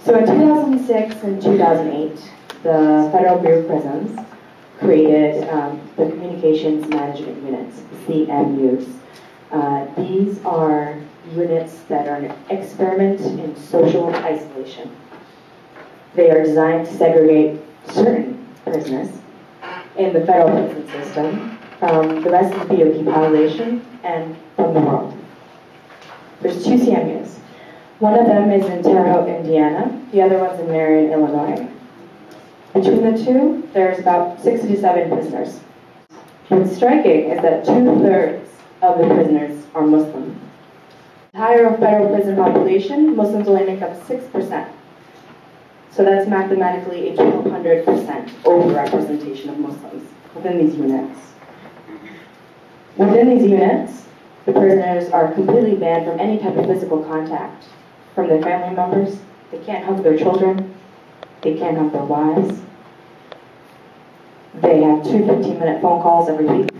So in 2006 and 2008, the Federal Bureau of Prisons created the Communications Management Units, CMUs. These are units that are an experiment in social isolation. They are designed to segregate certain prisoners in the federal prison system from the rest of the BOP population and from the world. There's two CMUs. One of them is in Terre Haute, Indiana. The other one's in Marion, Illinois. Between the two, there's about 67 prisoners. What's striking is that 2/3 of the prisoners are Muslim. The entire federal prison population, Muslims only make up 6%. So that's mathematically a 1,200% overrepresentation of Muslims within these units. Within these units, the prisoners are completely banned from any type of physical contact from their family members. They can't hug their children. They can't hug their wives. They have 2 15-minute phone calls every week.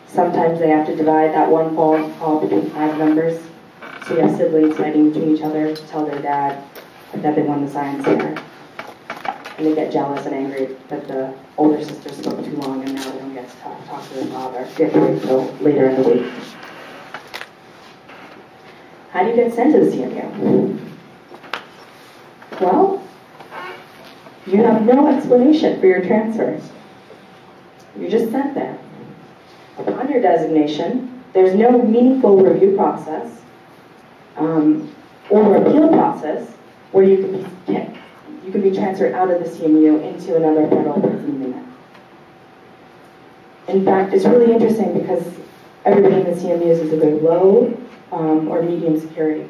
Sometimes they have to divide that one phone call between 5 members. So you have siblings fighting between each other to tell their dad that they won the science fair. And they get jealous and angry that the older sister spoke too long and now they don't get to talk to their father. They have to wait until later in the week. How do you get sent to the CMU? Well, you have no explanation for your transfer. You're just sent there. Upon your designation, there's no meaningful review process or appeal process where you can be transferred out of the CMU into another federal prison unit. In fact, it's really interesting because everybody in the CMUs is either low or medium security.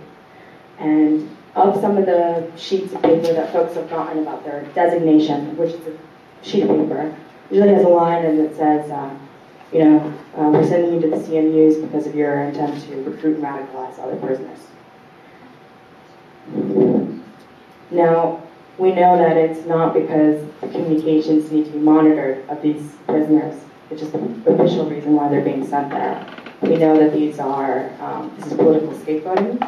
And of some of the sheets of paper that folks have gotten about their designation, which is a sheet of paper, usually has a line and it says, we're sending you to the CMUs because of your intent to recruit and radicalize other prisoners. Now, we know that it's not because the communications need to be monitored of these prisoners, which is the official reason why they're being sent there. We know that this is political scapegoating,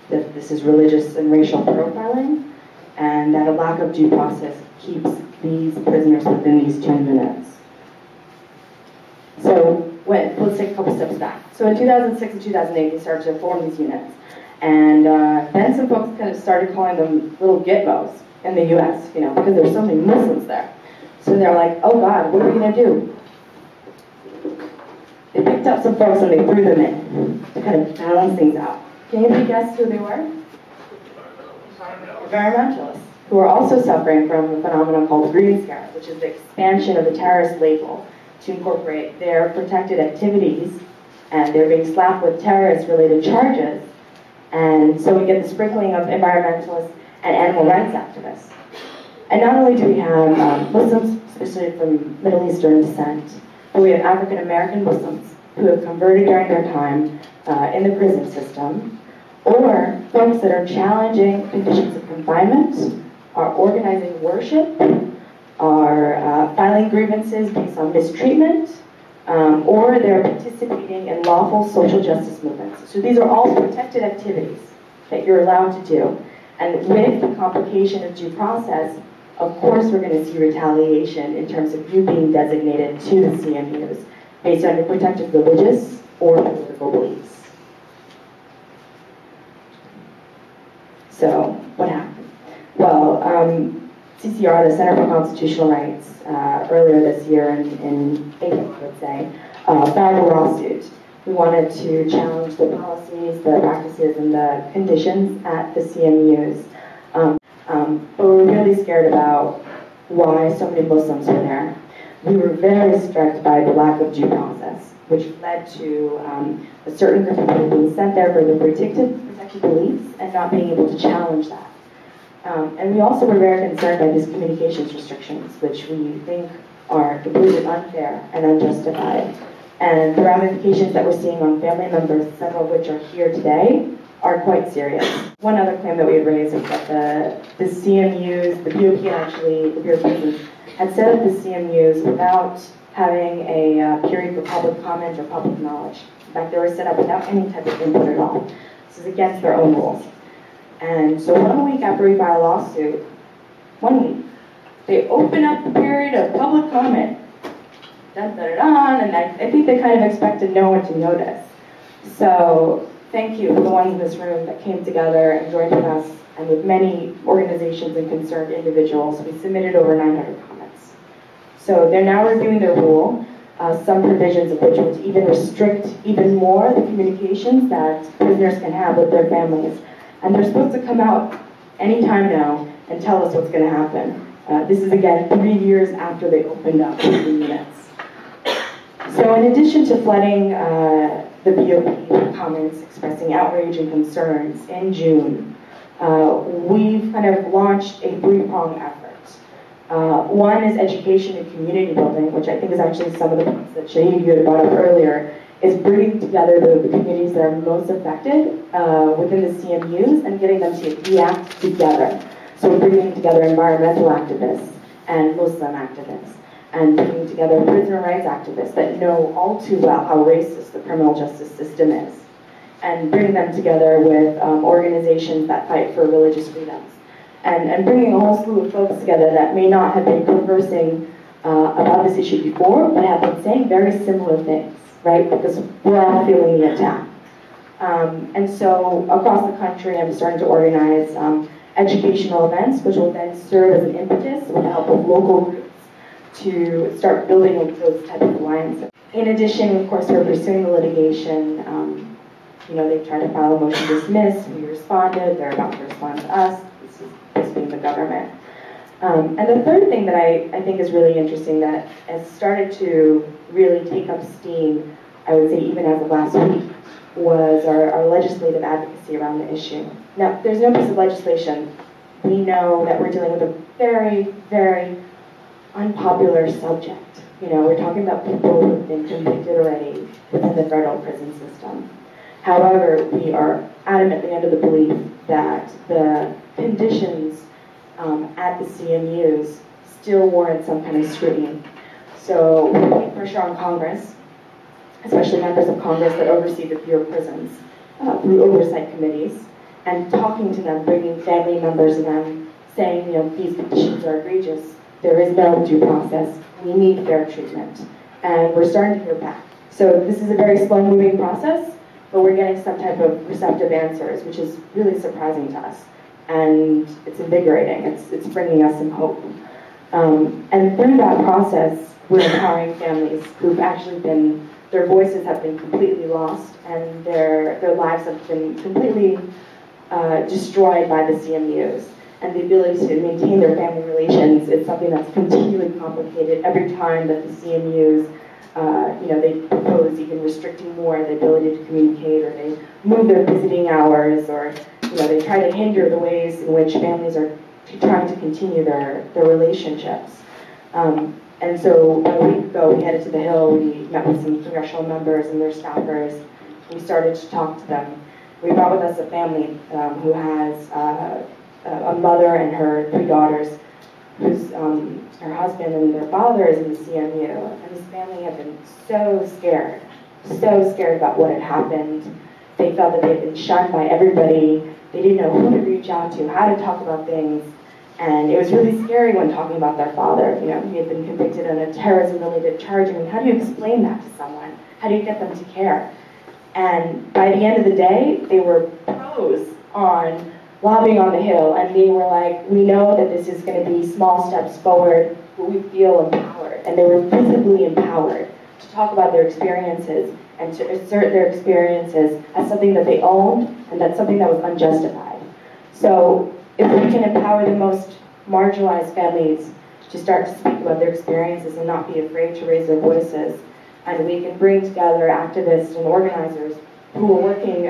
that this is religious and racial profiling, and that a lack of due process keeps these prisoners within these 2 units. So let's take a couple steps back. So in 2006 and 2008, we started to form these units. And then some folks kind of started calling them little gitmos in the US, because there's so many Muslims there. So they're like, oh God, what are we going to do? They picked up some folks and they threw them in to kind of balance things out. Can anybody guess who they were? Environmentalists, who are also suffering from a phenomenon called green scare, which is the expansion of the terrorist label to incorporate their protected activities, and they're being slapped with terrorist-related charges. And so we get the sprinkling of environmentalists and animal rights activists. And not only do we have Muslims, especially from Middle Eastern descent, but we have African American Muslims who have converted during their time in the prison system, or folks that are challenging conditions of confinement, are organizing worship, are filing grievances based on mistreatment, or they're participating in lawful social justice movements. So these are all protected activities that you're allowed to do. And with the complication of due process, of course we're going to see retaliation in terms of you being designated to the CMUs based on your protected religious or political beliefs. So, what happened? Well, CCR, the Center for Constitutional Rights, earlier this year in April, I would say, filed a lawsuit. We wanted to challenge the policies, the practices, and the conditions at the CMUs. But we were really scared about why so many Muslims were there. We were very struck by the lack of due process, which led to a certain group of people being sent there for their protected beliefs and not being able to challenge that. And we also were very concerned by these communications restrictions, which we think are completely unfair and unjustified. And the ramifications that we're seeing on family members, several of which are here today, are quite serious. One other claim that we had raised is that the CMUs, the BOP actually, the Bureau of Prisons, had set up the CMUs without having a period for public comment or public knowledge. In fact, they were set up without any type of input at all. This is against their own rules. And so 1 week after we file a lawsuit, 1 week, they open up the period of public comment. Dun, dun, dun, dun, and I think they kind of expected no one to notice. So thank you for the ones in this room that came together and joined with us, and with many organizations and concerned individuals. We submitted over 900 comments. So they're now reviewing their rule, some provisions of which would even restrict even more the communications that prisoners can have with their families. And they're supposed to come out anytime now and tell us what's going to happen. This is, again, 3 years after they opened up the units. So in addition to flooding the BOP with comments expressing outrage and concerns in June, we've kind of launched a three-pronged effort. One is education and community building, which I think is actually some of the points that Shahid you had brought up earlier, is bringing together the communities that are most affected within the CMUs and getting them to react together. So we're bringing together environmental activists and Muslim activists, and bringing together prisoner rights activists that know all too well how racist the criminal justice system is, and bringing them together with organizations that fight for religious freedoms, and bringing a whole slew of folks together that may not have been conversing about this issue before, but have been saying very similar things, right? Because we're all feeling the attack. And so across the country, I'm starting to organize educational events, which will then serve as an impetus with the help of local groups to start building those type of alliances. In addition, of course, we're pursuing the litigation. They tried to file a motion to dismiss. We responded. They're about to respond to us. This being the government. And the third thing that I think is really interesting that has started to really take up steam, I would say even as of last week, was our legislative advocacy around the issue. Now, there's no piece of legislation. We know that we're dealing with a very, very unpopular subject. We're talking about people who've been convicted already within the federal prison system. However, we are adamantly under the belief that the conditions at the CMUs still warrant some kind of scrutiny. So we're putting pressure on Congress, especially members of Congress that oversee the Bureau of Prisons, through oversight committees, and talking to them, bringing family members of them, saying, these conditions are egregious. There is no due process. We need fair treatment. And we're starting to hear back. So this is a very slow-moving process, but we're getting some type of receptive answers, which is really surprising to us. And it's invigorating. It's bringing us some hope. And through that process, we're empowering families who've actually been, their voices have been completely lost, and their lives have been completely destroyed by the CMUs. And the ability to maintain their family relations is something that's continually complicated every time that the CMUs, they propose even restricting more the ability to communicate, or they move their visiting hours, or they try to hinder the ways in which families are trying to continue their relationships. And so a week ago, we headed to the Hill. We met with some congressional members and their staffers. We started to talk to them. We brought with us a family who has a mother and her 3 daughters, whose her husband and their father is in the CMU. And this family had been so scared about what had happened. They felt that they had been shunned by everybody. They didn't know who to reach out to, how to talk about things. And it was really scary when talking about their father. He had been convicted on a terrorism-related charge. I mean, how do you explain that to someone? How do you get them to care? And by the end of the day, they were pros on lobbying on the Hill, and they were like, we know that this is going to be small steps forward, but we feel empowered. And they were visibly empowered to talk about their experiences and to assert their experiences as something that they owned and that's something that was unjustified. So if we can empower the most marginalized families to start to speak about their experiences and not be afraid to raise their voices, and we can bring together activists and organizers who are working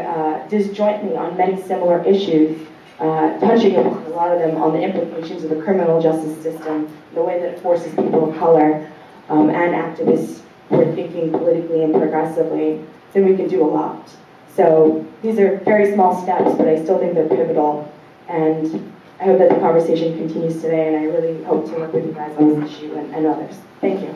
disjointly on many similar issues, touching upon a lot of them on the implications of the criminal justice system, the way that it forces people of color and activists who are thinking politically and progressively, then we can do a lot. So these are very small steps, but I still think they're pivotal. And I hope that the conversation continues today, and I really hope to work with you guys on this issue and others. Thank you.